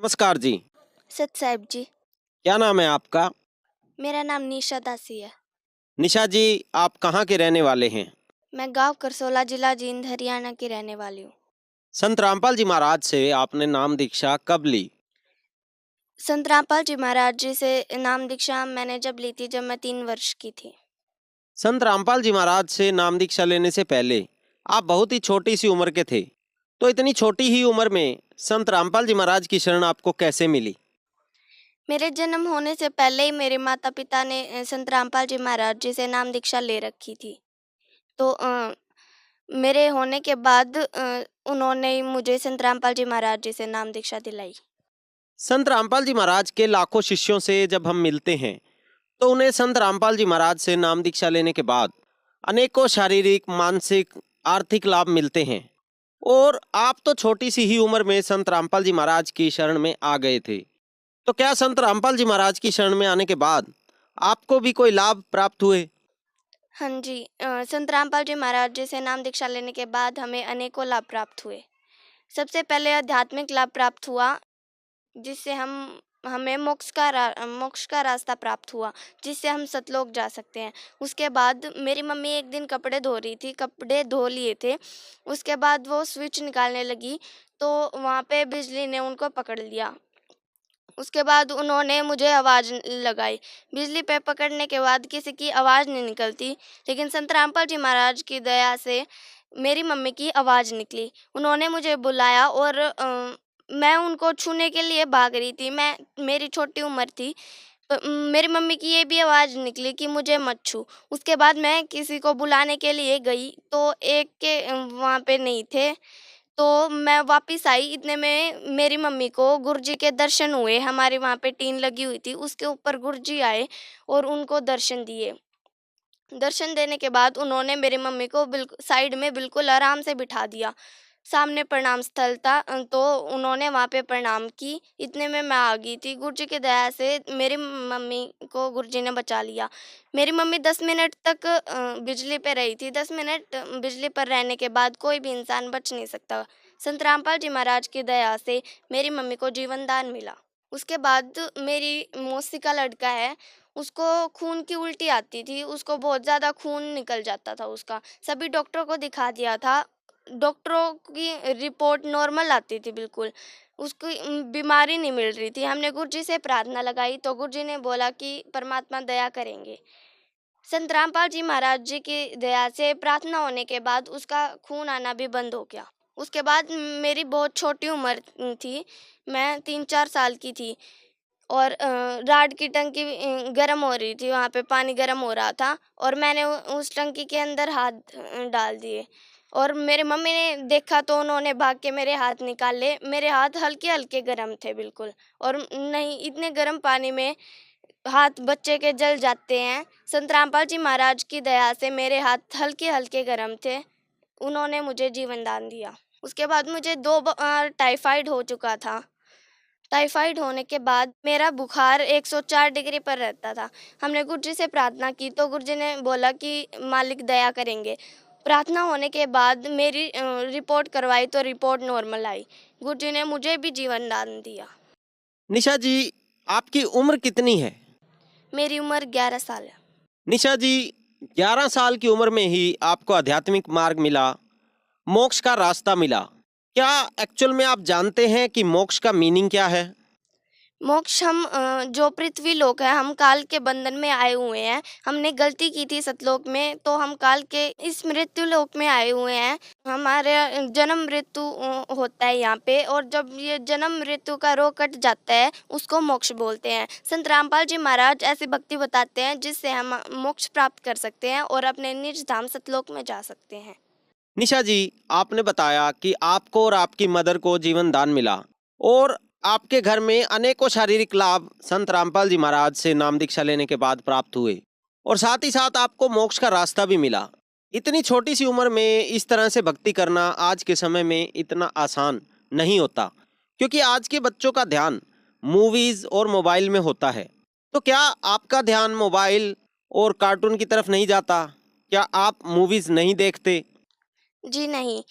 नमस्कार जी। सत साहिब जी। क्या नाम है आपका? मेरा नाम निशा दासी है। निशा जी, आप कहाँ के रहने वाले हैं? मैं गांव करसोला, जिला जींद, हरियाणा की रहने वाली हूँ। संत रामपाल जी महाराज से आपने नाम दीक्षा कब ली? संत रामपाल जी महाराज जी से नाम दीक्षा मैंने जब ली थी, जब मैं 3 वर्ष की थी। संत रामपाल जी महाराज से नाम दीक्षा लेने से पहले आप बहुत ही छोटी सी उम्र के थे। तो इतनी छोटी ही उम्र में संत रामपाल जी महाराज की शरण आपको कैसे मिली? मेरे जन्म होने से पहले ही मेरे माता पिता ने संत रामपाल जी महाराज जी से नाम दीक्षा ले रखी थी। तो मेरे होने के बाद उन्होंने ही मुझे संत रामपाल जी महाराज जी से नाम दीक्षा दिलाई। संत रामपाल जी महाराज के लाखों शिष्यों से जब हम मिलते हैं तो उन्हें संत रामपाल जी महाराज से नाम दीक्षा लेने के बाद अनेकों शारीरिक, मानसिक, आर्थिक लाभ मिलते हैं। और आप तो छोटी सी ही उम्र में संत रामपाल जी महाराज की शरण में आ गए थे। तो क्या संत रामपाल जी महाराज की शरण में आने के बाद आपको भी कोई लाभ प्राप्त हुए? हाँ जी, संत रामपाल जी महाराज जी से नाम दीक्षा लेने के बाद हमें अनेकों लाभ प्राप्त हुए। सबसे पहले आध्यात्मिक लाभ प्राप्त हुआ, जिससे हमें मोक्ष का रास्ता प्राप्त हुआ, जिससे हम सतलोक जा सकते हैं। उसके बाद मेरी मम्मी एक दिन कपड़े धो रही थी, कपड़े धो लिए थे। उसके बाद वो स्विच निकालने लगी, तो वहाँ पे बिजली ने उनको पकड़ लिया। उसके बाद उन्होंने मुझे आवाज़ लगाई। बिजली पे पकड़ने के बाद किसी की आवाज़ नहीं निकलती, लेकिन संत रामपाल जी महाराज की दया से मेरी मम्मी की आवाज़ निकली। उन्होंने मुझे बुलाया और मैं उनको छूने के लिए भाग रही थी। मेरी छोटी उम्र थी। मेरी मम्मी की ये भी आवाज़ निकली कि मुझे मत छू। उसके बाद मैं किसी को बुलाने के लिए गई, तो एक के वहाँ पे नहीं थे। तो मैं वापस आई, इतने में मेरी मम्मी को गुरुजी के दर्शन हुए। हमारे वहाँ पे टीन लगी हुई थी, उसके ऊपर गुरुजी आए और उनको दर्शन दिए। दर्शन देने के बाद उन्होंने मेरी मम्मी को साइड में बिल्कुल आराम से बिठा दिया। सामने प्रणाम स्थल था, तो उन्होंने वहाँ पे प्रणाम की। इतने में मैं आ गई थी। गुरुजी की दया से मेरी मम्मी को गुरुजी ने बचा लिया। मेरी मम्मी 10 मिनट तक बिजली पे रही थी। 10 मिनट बिजली पर रहने के बाद कोई भी इंसान बच नहीं सकता। संत रामपाल जी महाराज की दया से मेरी मम्मी को जीवन दान मिला। उसके बाद मेरी मौसी का लड़का है, उसको खून की उल्टी आती थी। उसको बहुत ज़्यादा खून निकल जाता था उसका। सभी डॉक्टरों को दिखा दिया था। डॉक्टरों की रिपोर्ट नॉर्मल आती थी बिल्कुल। उसकी बीमारी नहीं मिल रही थी। हमने गुरुजी से प्रार्थना लगाई, तो गुरुजी ने बोला कि परमात्मा दया करेंगे। संत रामपाल जी महाराज जी की दया से प्रार्थना होने के बाद उसका खून आना भी बंद हो गया। उसके बाद मेरी बहुत छोटी उम्र थी। मैं 3-4 साल की थी और राड की टंकी गर्म हो रही थी। वहाँ पे पानी गर्म हो रहा था और मैंने उस टंकी के अंदर हाथ डाल दिए और मेरे मम्मी ने देखा, तो उन्होंने भाग के मेरे हाथ निकाले। मेरे हाथ हल्के-हल्के गर्म थे बिल्कुल, और नहीं, इतने गर्म पानी में हाथ बच्चे के जल जाते हैं। संत रामपाल जी महाराज की दया से मेरे हाथ हल्के-हल्के गर्म थे। उन्होंने मुझे जीवन दान दिया। उसके बाद मुझे 2 बार टाइफाइड हो चुका था। टाइफाइड होने के बाद मेरा बुखार 104 डिग्री पर रहता था। हमने गुरुजी से प्रार्थना की, तो गुरुजी ने बोला कि मालिक दया करेंगे। प्रार्थना होने के बाद मेरी रिपोर्ट करवाई, तो रिपोर्ट नॉर्मल आई। गुरुजी ने मुझे भी जीवन दान दिया। निशा जी, आपकी उम्र कितनी है? मेरी उम्र 11 साल है। निशा जी, 11 साल की उम्र में ही आपको आध्यात्मिक मार्ग मिला, मोक्ष का रास्ता मिला। क्या एक्चुअल में आप जानते हैं कि मोक्ष का मीनिंग क्या है? मोक्ष हम जो पृथ्वी लोक है, हम काल के बंधन में आए हुए हैं। हमने गलती की थी सतलोक में, तो हम काल के इस मृत्यु लोक में आए हुए हैं। हमारे जन्म मृत्यु होता है यहाँ पे, और जब ये जन्म मृत्यु का रोग कट जाता है, उसको मोक्ष बोलते हैं। संत रामपाल जी महाराज ऐसी भक्ति बताते हैं जिससे हम मोक्ष प्राप्त कर सकते हैं और अपने निज धाम सतलोक में जा सकते हैं। निशा जी, आपने बताया कि आपको और आपकी मदर को जीवन दान मिला और आपके घर में अनेकों शारीरिक लाभ संत रामपाल जी महाराज से नाम दीक्षा लेने के बाद प्राप्त हुए और साथ ही साथ आपको मोक्ष का रास्ता भी मिला। इतनी छोटी सी उम्र में इस तरह से भक्ति करना आज के समय में इतना आसान नहीं होता, क्योंकि आज के बच्चों का ध्यान मूवीज और मोबाइल में होता है। तो क्या आपका ध्यान मोबाइल और कार्टून की तरफ नहीं जाता? क्या आप मूवीज नहीं देखते? जी नहीं।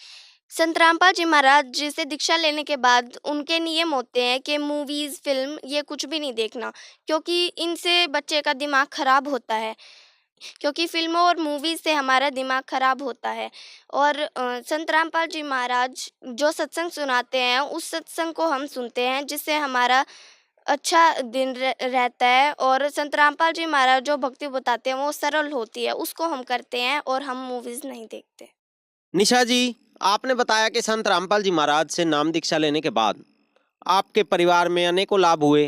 संत रामपाल जी महाराज जी से दीक्षा लेने के बाद उनके नियम होते हैं कि मूवीज़, फ़िल्म ये कुछ भी नहीं देखना, क्योंकि इनसे बच्चे का दिमाग खराब होता है। क्योंकि फ़िल्मों और मूवीज़ से हमारा दिमाग खराब होता है। और संत रामपाल जी महाराज जो सत्संग सुनाते हैं, उस सत्संग को हम सुनते हैं, जिससे हमारा अच्छा दिन रहता है। और संत रामपाल जी महाराज जो भक्ति बताते हैं, वो सरल होती है, उसको हम करते हैं और हम मूवीज़ नहीं देखते। निशा जी, आपने बताया कि संत रामपाल जी महाराज से नाम दीक्षा लेने के बाद आपके परिवार में अनेकों लाभ हुए।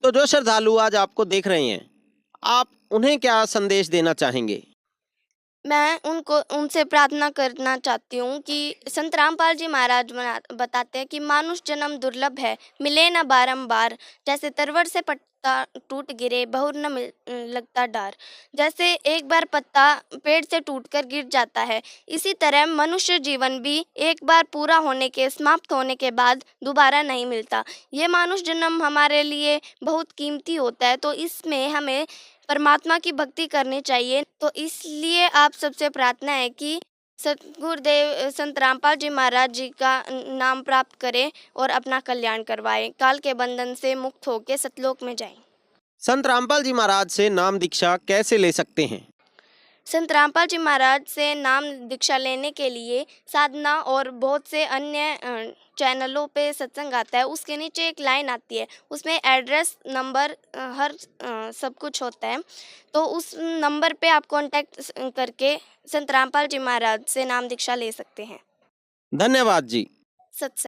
तो जो श्रद्धालु आज आपको देख रहे हैं, आप उन्हें क्या संदेश देना चाहेंगे? मैं उनको उनसे प्रार्थना करना चाहती हूँ कि संत रामपाल जी महाराज बताते हैं कि मानुष जन्म दुर्लभ है, मिले न बारंबार। जैसे तरवर से पत्ता टूट गिरे, बहुर न लगता डार। जैसे एक बार पत्ता पेड़ से टूटकर गिर जाता है, इसी तरह मनुष्य जीवन भी एक बार पूरा होने के, समाप्त होने के बाद दोबारा नहीं मिलता। ये मानुष जन्म हमारे लिए बहुत कीमती होता है, तो इसमें हमें परमात्मा की भक्ति करनी चाहिए। तो इसलिए आप सबसे प्रार्थना है कि सद्गुरुदेव संत रामपाल जी महाराज जी का नाम प्राप्त करें और अपना कल्याण करवाएं, काल के बंधन से मुक्त होकर सतलोक में जाएं। संत रामपाल जी महाराज से नाम दीक्षा कैसे ले सकते हैं? संत रामपाल जी महाराज से नाम दीक्षा लेने के लिए साधना और बहुत से अन्य चैनलों पे सत्संग आता है, उसके नीचे एक लाइन आती है, उसमें एड्रेस नंबर सब कुछ होता है। तो उस नंबर पे आप कांटेक्ट करके संत रामपाल जी महाराज से नाम दीक्षा ले सकते हैं। धन्यवाद जी। सत्संग